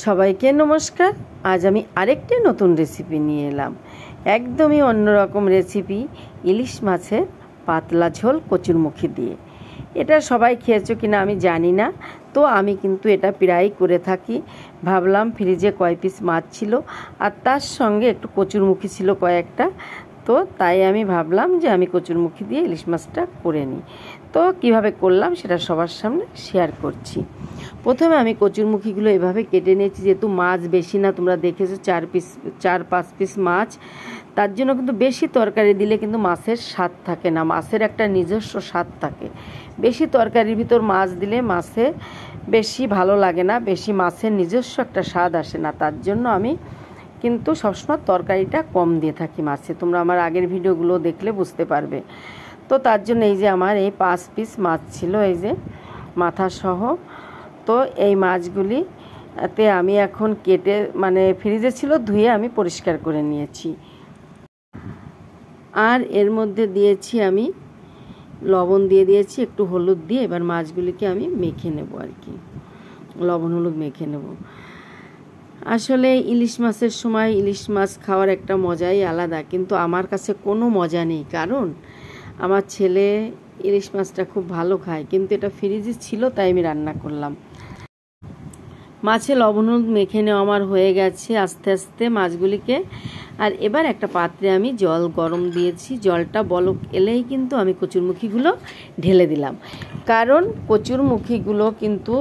সবাইকে নমস্কার। আজ আমি আরেকটি নতুন রেসিপি নিয়ে এলাম। একদমই অন্যরকম রেসিপি, ইলিশ মাছের পাতলা ঝোল কচুরমুখী দিয়ে। এটা সবাই খেয়েছো কিনা আমি জানি না, তো আমি কিন্তু এটা প্রায়ই করে থাকি। ভাবলাম ফ্রিজে কয় পিস মাছ ছিল আর তার সঙ্গে একটু কচুরমুখী ছিল কয়েকটা, তো তাই আমি ভাবলাম যে আমি কচুরমুখী দিয়ে ইলিশ মাছটা করে নিই। তো কিভাবে করলাম সেটা সবার সামনে শেয়ার করছি। প্রথমে আমি কচুরমুখীগুলো এভাবে কেটে নিয়েছি, যেহেতু মাছ বেশি না, তোমরা দেখেছো 4-5 পিস মাছ, তার জন্য কিন্তু বেশি তরকারি দিলে কিন্তু মাছের স্বাদ থাকে না, মাছের একটা নিজস্ব স্বাদ থাকে। বেশি তরকারির ভিতর মাছ দিলে মাছে বেশি ভালো লাগে না, বেশি মাছের নিজস্ব একটা স্বাদ আসে না, তার জন্য আমি কিন্তু সবসময় তরকারিটা কম দিয়ে থাকি মাছে। তোমরা আমার আগের ভিডিওগুলো দেখলে বুঝতে পারবে। তো তার জন্য এই যে আমার এই 5 পিস মাছ ছিল, এই যে মাথা সহ। তো এই মাছগুলিতে আমি এখন কেটে ফ্রিজে ছিল, ধুয়ে আমি পরিষ্কার করে নিয়েছি। আর এর মধ্যে দিয়েছি আমি লবণ দিয়ে দিয়েছি, একটু হলুদ দিয়ে এবার মাছগুলিকে আমি মেখে নেব আর কি, লবণ হলুদ মেখে নেব। আসলে ইলিশ মাছের সময় ইলিশ মাছ খাওয়ার একটা মজাই আলাদা, কিন্তু আমার কাছে কোনো মজা নেই, কারণ আমার ছেলে ইলিশ মাছটা খুব ভালো খায়, কিন্তু এটা ফ্রিজে ছিল তাই আমি রান্না করলাম। মাছে লবণ হলুদ মেখে নেওয়া আমার হয়ে গেছে আস্তে আস্তে মাছগুলিকে। আর এবার একটা পাত্রে আমি জল গরম দিয়েছি, জলটা বলক এলেই কিন্তু আমি কচুরমুখীগুলো ঢেলে দিলাম, কারণ কচুরমুখীগুলো কিন্তু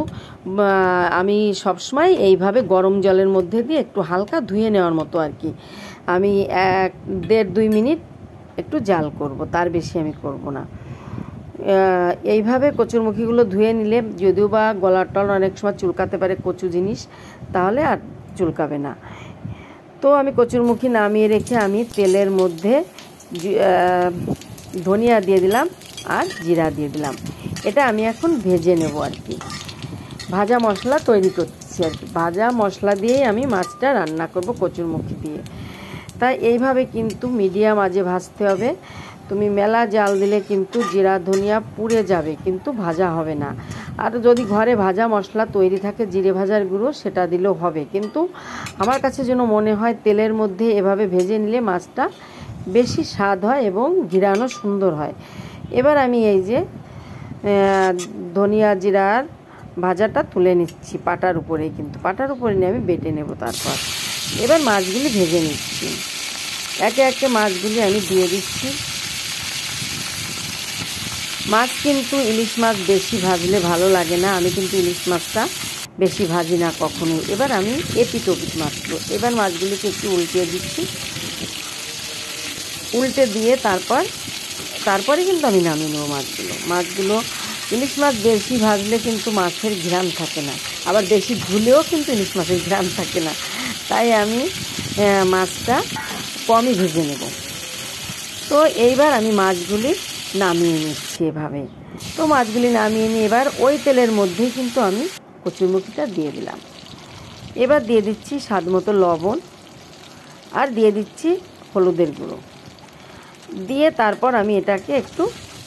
আমি সবসময় এইভাবে গরম জলের মধ্যে দিয়ে একটু হালকা ধুয়ে নেওয়ার মতো আর কি, আমি 1-1.5-2 মিনিট একটু জাল করব, তার বেশি আমি করব না। এইভাবে কচুরমুখীগুলো ধুয়ে নিলে, যদিও বা গলা টল অনেক সময় চুলকাতে পারে কচু জিনিস, তাহলে আর চুলকাবে না। তো আমি কচুরমুখী নামিয়ে রেখে আমি তেলের মধ্যে ধনিয়া দিয়ে দিলাম আর জিরা দিয়ে দিলাম। এটা আমি এখন ভেজে নেব আর কি, ভাজা মশলা তৈরি করছি আর কি। ভাজা মশলা দিয়েই আমি মাছটা রান্না করব কচুরমুখী দিয়ে। তাই এইভাবে কিন্তু মিডিয়াম আঁচে ভাজতে হবে। তুমি মেলা জাল দিলে কিন্তু জিরা ধনিয়া পুড়ে যাবে, কিন্তু ভাজা হবে না। আর যদি ঘরে ভাজা মশলা তৈরি থাকে, জিরে ভাজার গুঁড়ো, সেটা দিলেও হবে, কিন্তু আমার কাছে যেন মনে হয় তেলের মধ্যে এভাবে ভেজে নিলে মাছটা বেশি স্বাদ হয় এবং ঘিরানো সুন্দর হয়। এবার আমি এই যে ধনিয়া জিরার ভাজাটা তুলে নিচ্ছি পাটার উপরেই, কিন্তু পাটার উপরে নিয়ে আমি বেটে নেব। তারপর এবার মাছগুলি ভেজে নিচ্ছি, একে একে মাছগুলি আমি দিয়ে দিচ্ছি। মাছ কিন্তু ইলিশ মাছ বেশি ভাজলে ভালো লাগে না, আমি কিন্তু ইলিশ মাছটা বেশি ভাজি না কখনোই। এবার আমি এপিট ওপিট মাছগুলো, এবার মাছগুলিকে একটু উল্টে দিচ্ছি, উল্টে দিয়ে তারপরে কিন্তু আমি নামিয়ে নেবো মাছগুলো। ইলিশ মাছ বেশি ভাজলে কিন্তু মাছের ঘ্রাণ থাকে না, আবার বেশি ধুলেও কিন্তু ইলিশ মাছের ঘ্রাণ থাকে না, তাই আমি মাছটা কমই ভেজে নেব। তো এইবার আমি মাছগুলি নামিয়ে নিচ্ছি এভাবে। তো মাছগুলি নামিয়ে নিয়ে এবার ওই তেলের মধ্যেই কিন্তু আমি কচুরমুখীটা দিয়ে দিলাম। এবার দিয়ে দিচ্ছি স্বাদ মতো লবণ আর দিয়ে দিচ্ছি হলুদের গুঁড়ো দিয়ে, তারপর আমি এটাকে একটু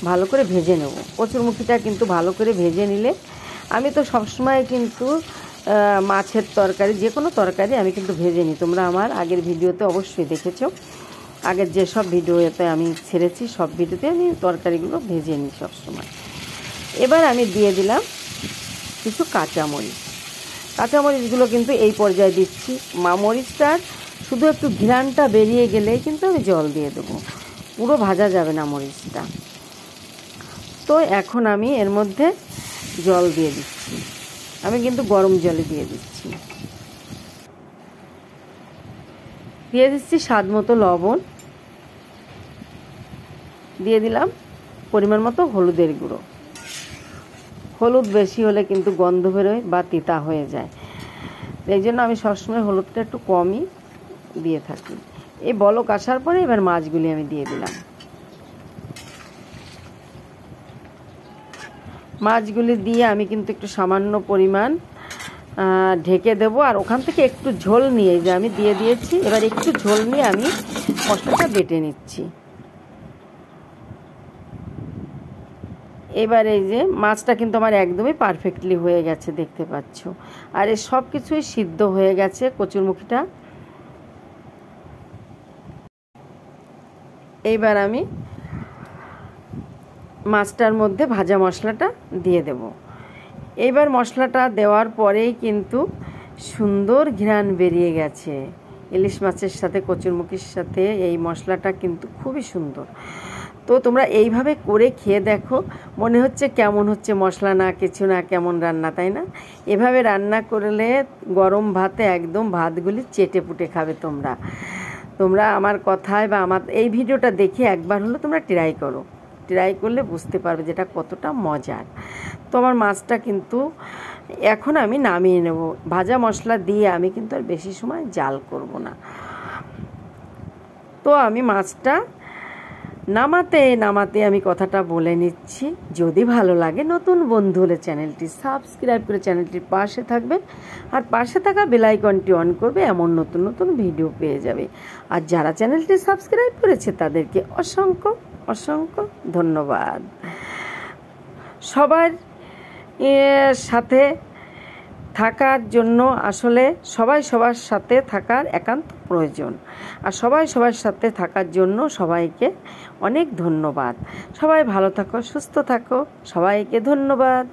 ভালো করে ভেজে নেব। কচুরমুখীটা কিন্তু ভালো করে ভেজে নিলে, আমি তো সবসময় কিন্তু মাছের তরকারি, যে কোনো তরকারি আমি কিন্তু ভেজে নিই। তোমরা আমার আগের ভিডিওতে অবশ্যই দেখেছো, আগের যেসব ভিডিওতে আমি ছেড়েছি সব ভিডিওতে আমি তরকারিগুলো ভেজে নিই সবসময়। এবার আমি দিয়ে দিলাম কিছু কাঁচামরিচগুলো কিন্তু এই পর্যায়ে দিচ্ছি। মরিচটার শুধু একটু ঘ্রাণটা বেরিয়ে গেলেই কিন্তু আমি জল দিয়ে দেবো, পুরো ভাজা যাবে না মরিচটা। তো এখন আমি এর মধ্যে জল দিয়ে দিচ্ছি, আমি কিন্তু গরম জলে দিয়ে দিচ্ছি স্বাদ মতো লবণ দিয়ে দিলাম, পরিমাণ মতো হলুদের গুঁড়ো। হলুদ বেশি হলে কিন্তু গন্ধ বেরোয় বা তিতা হয়ে যায়, এই জন্য আমি সবসময় হলুদটা একটু কমই দিয়ে থাকি। এই বলক আসার পরে এবার মাছগুলি আমি দিয়ে দিলাম। মাছগুলি দিয়ে আমি কিন্তু একটু সামান্য পরিমাণ ঢেকে দেবো, আর ওখান থেকে একটু ঝোল নিয়ে যে আমি দিয়ে দিয়েছি, এবার একটু ঝোল নিয়ে আমি মশলাটা বেটে নিচ্ছি। এবার এই যে মাছটা কিন্তু আমার একদমই পারফেক্টলি হয়ে গেছে, দেখতে পাচ্ছ। আর এই সব কিছুই সিদ্ধ হয়ে গেছে কচুরমুখিটা। এইবার আমি মাছটার মধ্যে ভাজা মশলাটা দিয়ে দেব। এইবার মশলাটা দেওয়ার পরেই কিন্তু সুন্দর ঘ্রাণ বেরিয়ে গেছে। ইলিশ মাছের সাথে কচুরমুখির সাথে এই মশলাটা কিন্তু খুবই সুন্দর। তো তোমরা এইভাবে করে খেয়ে দেখো, মনে হচ্ছে কেমন হচ্ছে, মশলা না কিছু না, কেমন রান্না, তাই না? এভাবে রান্না করলে গরম ভাতে একদম ভাতগুলি চেটে পুটে খাবে তোমরা। তোমরা আমার কথায় বা আমার এই ভিডিওটা দেখে একবার হলো তোমরা ট্রাই করো। ট্রাই করলে বুঝতে পারবে যেটা কতটা মজার। তো আমার মাছটা কিন্তু এখন আমি নামিয়ে নেব। ভাজা মশলা দিয়ে আমি কিন্তু আর বেশি সময় জাল করব না। তো আমি মাছটা নামাতে নামাতে আমি কথাটা বলে নিচ্ছি, যদি ভালো লাগে নতুন বন্ধু হলে চ্যানেলটি সাবস্ক্রাইব করে চ্যানেলটির পাশে থাকবে, আর পাশে থাকা বেল আইকনটি অন করবে, এমন নতুন নতুন ভিডিও পেয়ে যাবে। আর যারা চ্যানেলটি সাবস্ক্রাইব করেছে তাদেরকে অসংখ্য অসংখ্য ধন্যবাদ। সবার সাথে থাকার জন্য আসলে সবাই সবার সাথে থাকার একান্ত প্রয়োজন। আর সবাই সবার সাথে থাকার জন্য সবাইকে অনেক ধন্যবাদ। সবাই ভালো থাকো, সুস্থ থাকো, সবাইকে ধন্যবাদ।